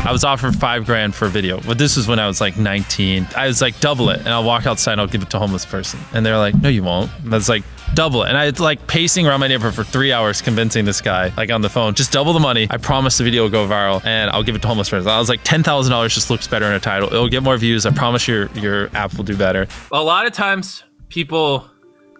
I was offered $5 for a video, but this was when I was like 19. I was like, double it, and I'll walk outside and I'll give it to a homeless person. And they're like, no, you won't. And I was like, double it. And I was like pacing around my neighborhood for 3 hours convincing this guy, like on the phone, just double the money. I promise the video will go viral and I'll give it to a homeless person. I was like, $10,000 just looks better in a title. It'll get more views. I promise your app will do better. A lot of times people,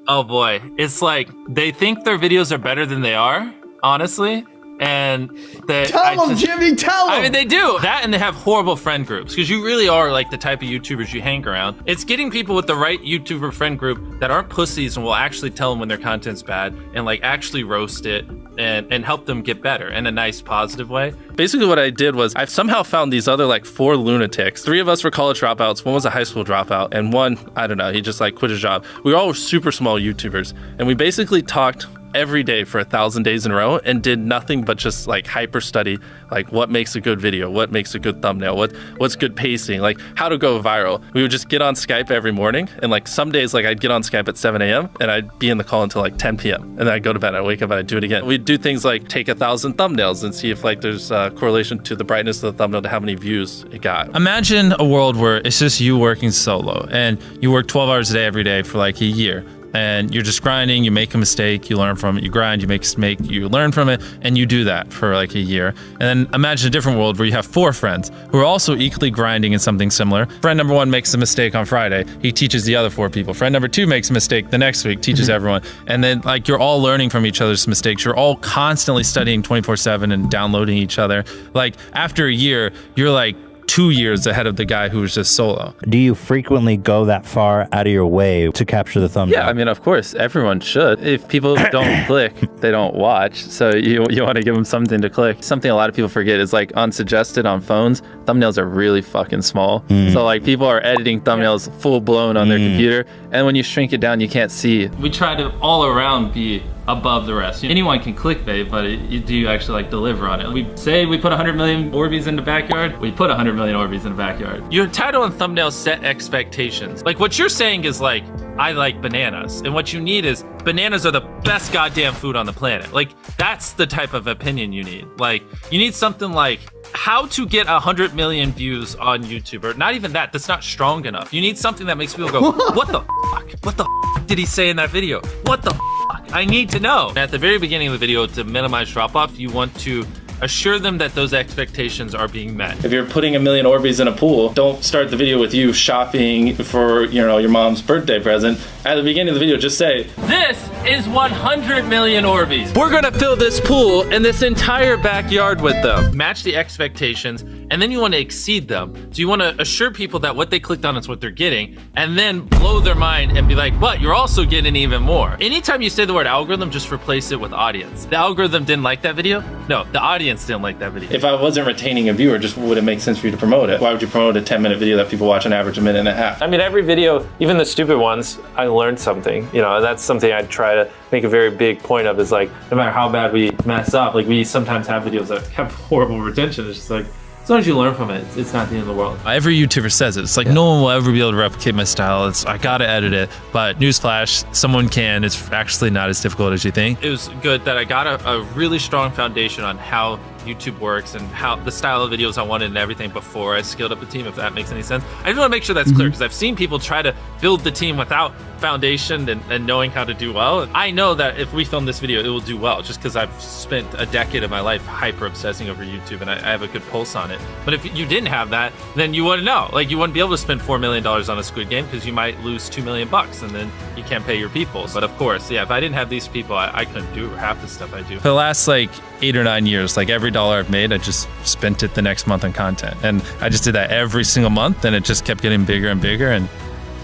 oh boy, it's like they think their videos are better than they are, honestly. And tell them, Jimmy, tell them. I mean, they do that, and they have horrible friend groups because you really are like the type of YouTubers you hang around. It's getting people with the right YouTuber friend group that aren't pussies and will actually tell them when their content's bad and like actually roast it and help them get better in a nice, positive way. Basically what I did was I somehow found these other like 4 lunatics. 3 of us were college dropouts, 1 was a high school dropout, and 1, I don't know, he just like quit his job. We were all super small YouTubers, and we basically talked every day for 1,000 days in a row and did nothing but just like hyper study like what makes a good video, what makes a good thumbnail, what's good pacing, like how to go viral. We would just get on Skype every morning, and like some days like I'd get on Skype at 7 a.m. and I'd be in the call until like 10 p.m. and then I'd go to bed, I'd wake up and I'd do it again. We'd do things like take 1,000 thumbnails and see if like there's a correlation to the brightness of the thumbnail to how many views it got. Imagine a world where it's just you working solo and you work 12 hours a day every day for like a year. And you're just grinding, you make a mistake, you learn from it, you grind, you make a mistake, you learn from it, and you do that for like a year. And then imagine a different world where you have 4 friends who are also equally grinding in something similar. Friend number 1 makes a mistake on Friday, he teaches the other 4 people. Friend number 2 makes a mistake the next week, teaches everyone. And then like you're all learning from each other's mistakes. You're all constantly studying 24/7 and downloading each other. Like after a year, you're like 2 years ahead of the guy who was just solo. Do you frequently go that far out of your way to capture the thumbnail? Yeah, I mean, of course, everyone should. If people don't click, they don't watch. So you want to give them something to click. Something a lot of people forget is like unsuggested on phones, thumbnails are really fucking small. So like people are editing thumbnails full blown on their computer, and when you shrink it down, you can't see. We try to all around be above the rest. Anyone can clickbait, but do you actually like deliver on it? We say we put 100 million Orbeez in the backyard, we put 100 million Orbeez in the backyard. Your title and thumbnail set expectations. Like what you're saying is like, I like bananas. And what you need is, bananas are the best goddamn food on the planet. Like that's the type of opinion you need. Like you need something like, how to get 100 million views on YouTube, or not even that, that's not strong enough. You need something that makes people go, what the fuck? What the fuck did he say in that video? What the fuck? I need to know. At the very beginning of the video, to minimize drop-off, you want to assure them that those expectations are being met. If you're putting 1 million Orbeez in a pool, don't start the video with you shopping for, you know, your mom's birthday present. At the beginning of the video, just say, this is 100 million Orbeez. We're gonna fill this pool and this entire backyard with them. Match the expectations, and then you want to exceed them. So you want to assure people that what they clicked on is what they're getting, and then blow their mind and be like, but you're also getting even more. Anytime you say the word algorithm, just replace it with audience. The algorithm didn't like that video? No, the audience didn't like that video. If I wasn't retaining a viewer, just would it make sense for you to promote it? Why would you promote a 10-minute video that people watch on average a minute and a half? I mean, every video, even the stupid ones, I learned something, you know, and that's something I try to make a very big point of, is like, no matter how bad we mess up, like we sometimes have videos that have horrible retention. It's just like, as long as you learn from it, it's not the end of the world. Every YouTuber says it. It's like, no one will ever be able to replicate my style. I gotta edit it. But newsflash, someone can. It's actually not as difficult as you think. It was good that I got a really strong foundation on how YouTube works and how the style of videos I wanted and everything before I scaled up the team, if that makes any sense. I just want to make sure that's clear, because I've seen people try to build the team without foundation and knowing how to do well. I know that if we film this video, it will do well, just because I've spent a decade of my life hyper obsessing over YouTube and I have a good pulse on it. But if you didn't have that, then you wouldn't know. Like, you wouldn't be able to spend $4 million on a Squid Game, because you might lose $2 million and then you can't pay your people. But of course, yeah, if I didn't have these people, I couldn't do half the stuff I do. For the last like 8 or 9 years, like every dollar I've made, I just spent it the next month on content. And I just did that every single month, and it just kept getting bigger and bigger, and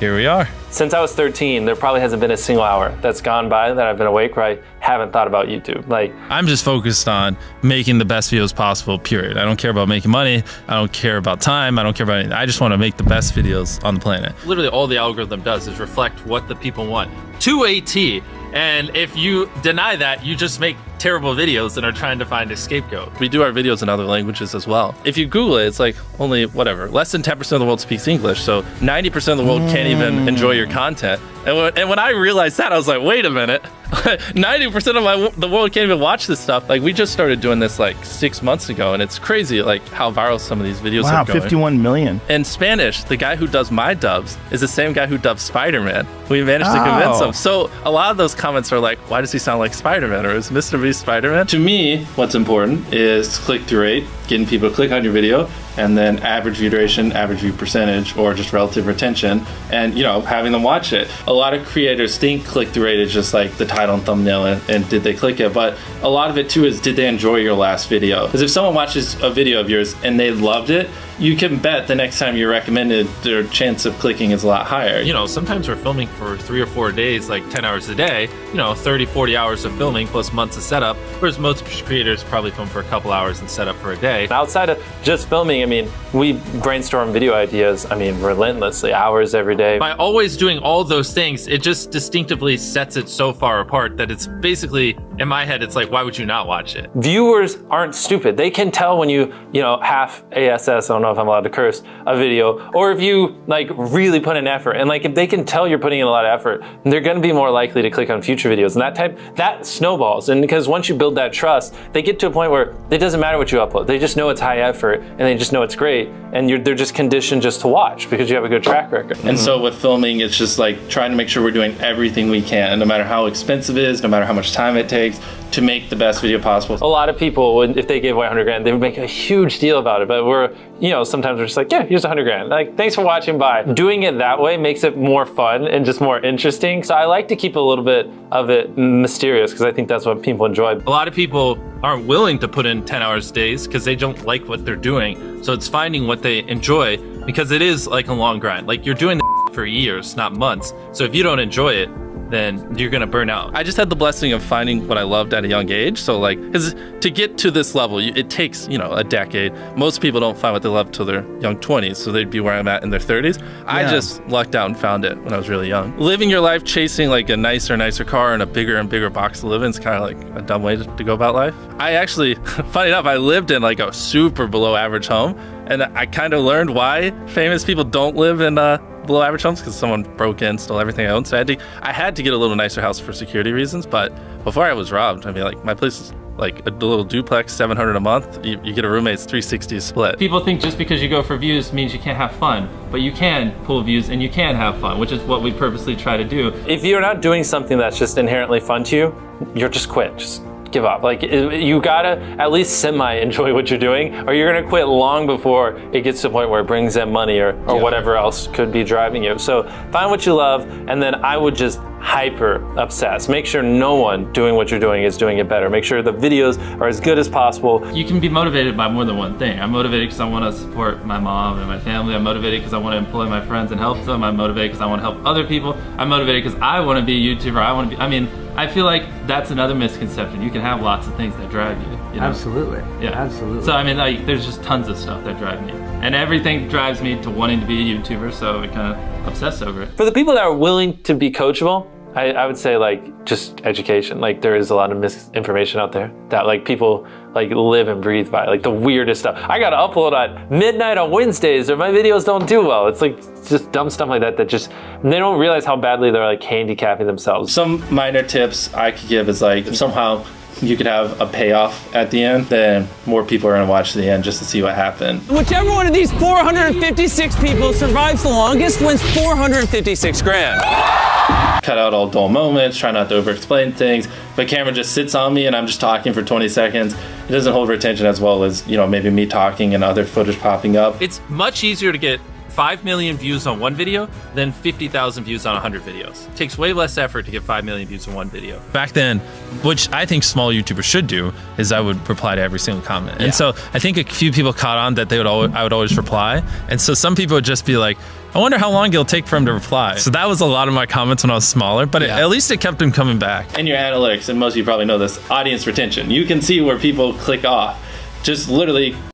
here we are. Since I was 13, there probably hasn't been a single hour that's gone by that I've been awake where I haven't thought about YouTube. Like, I'm just focused on making the best videos possible, period. I don't care about making money. I don't care about time. I don't care about anything. I just want to make the best videos on the planet. Literally all the algorithm does is reflect what the people want to a T. And if you deny that, you just make terrible videos and are trying to find a scapegoat. We do our videos in other languages as well. If you Google it, it's like only, whatever, less than 10% of the world speaks English, so 90% of the world can't even enjoy your content. And when I realized that, I was like, wait a minute, 90% of the world can't even watch this stuff. Like, we just started doing this like 6 months ago, and it's crazy like how viral some of these videos are going. 51 million. In Spanish, the guy who does my dubs is the same guy who dubs Spider-Man. We managed to convince him. So a lot of those comments are like, why does he sound like Spider-Man? Or is MrBeast Spider-Man? To me, what's important is click-through rate, getting people to click on your video, and then average view duration, average view percentage, or just relative retention, and having them watch it. A lot of creators think click-through rate is just like the title and thumbnail and did they click it, but a lot of it too is, did they enjoy your last video? Because if someone watches a video of yours and they loved it, you can bet the next time you're recommended, their chance of clicking is a lot higher. Sometimes we're filming for 3 or 4 days, like 10 hours a day, 30, 40 hours of filming plus months of setup, whereas most creators probably film for a couple hours and set up for a day. Outside of just filming, I mean, we brainstorm video ideas, relentlessly, hours every day. By always doing all those things, it just distinctively sets it so far apart that it's basically, in my head, it's like, why would you not watch it? Viewers aren't stupid. They can tell when you half ASS, I don't know if I'm allowed to curse, a video, or if you like really put in effort. And like, if they can tell you're putting in a lot of effort, they're gonna be more likely to click on future videos. And that snowballs. And because once you build that trust, they get to a point where it doesn't matter what you upload. They just know it's high effort and they just know it's great. And they're just conditioned just to watch because you have a good track record. And so with filming, it's just like trying to make sure we're doing everything we can, no matter how expensive it is, no matter how much time it takes, to make the best video possible. A lot of people, if they gave away 100 grand, they would make a huge deal about it. But sometimes we're just like, yeah, here's 100 grand. Like, thanks for watching, bye. Doing it that way makes it more fun and just more interesting. So I like to keep a little bit of it mysterious because I think that's what people enjoy. A lot of people aren't willing to put in 10 hours days because they don't like what they're doing. So it's finding what they enjoy, because it is like a long grind. Like, you're doing the for years, not months. So if you don't enjoy it, then you're gonna burn out. I just had the blessing of finding what I loved at a young age. So like, because to get to this level, it takes, a decade. Most people don't find what they love till their young 20s. So they'd be where I'm at in their 30s. Yeah. I just lucked out and found it when I was really young. Living your life chasing like a nicer car and a bigger and bigger box to live in is kind of like a dumb way to go about life. I actually, funny enough, I lived in like a super below average home, and I kind of learned why famous people don't live in below average homes, because someone broke in, stole everything I owned. So I had to get a little nicer house for security reasons. But before I was robbed, like, my place is like a little duplex, $700 a month. You get a roommate, it's $360 a split. People think just because you go for views means you can't have fun, but you can pull views and you can have fun, which is what we purposely try to do. If you're not doing something that's just inherently fun to you, you're just quit. Just give up. Like, you gotta at least semi-enjoy what you're doing, or you're gonna quit long before it gets to the point where it brings in money or whatever else could be driving you. So find what you love, and then I would just hyper obsess. Make sure no one doing what you're doing is doing it better. Make sure the videos are as good as possible. You can be motivated by more than one thing. I'm motivated because I want to support my mom and my family. I'm motivated because I want to employ my friends and help them. I'm motivated because I want to help other people. I'm motivated because I want to be a YouTuber. I feel like that's another misconception. You can have lots of things that drive you. Absolutely. Yeah. Absolutely. So like, there's just tons of stuff that drive me. And everything drives me to wanting to be a YouTuber, so I kind of obsess over it. For the people that are willing to be coachable, I would say like just education. Like, there is a lot of misinformation out there that like people like live and breathe by, like the weirdest stuff. I gotta upload at midnight on Wednesdays or my videos don't do well. It's like just dumb stuff like that just, they don't realize how badly they're like handicapping themselves. Some minor tips I could give is like, if somehow you could have a payoff at the end, then more people are gonna watch to the end just to see what happened. Whichever one of these 456 people survives the longest wins 456 grand. Cut out all dull moments, try not to over-explain things. If the camera just sits on me and I'm just talking for 20 seconds, it doesn't hold retention as well as, maybe me talking and other footage popping up. It's much easier to get 5 million views on one video than 50,000 views on 100 videos. It takes way less effort to get 5 million views on one video. Back then, which I think small YouTubers should do, is I would reply to every single comment. And so I think a few people caught on that I would always reply. And so some people would just be like, I wonder how long it'll take for him to reply. So that was a lot of my comments when I was smaller, but at least it kept him coming back. And your analytics, and most of you probably know this, audience retention. You can see where people click off. Just literally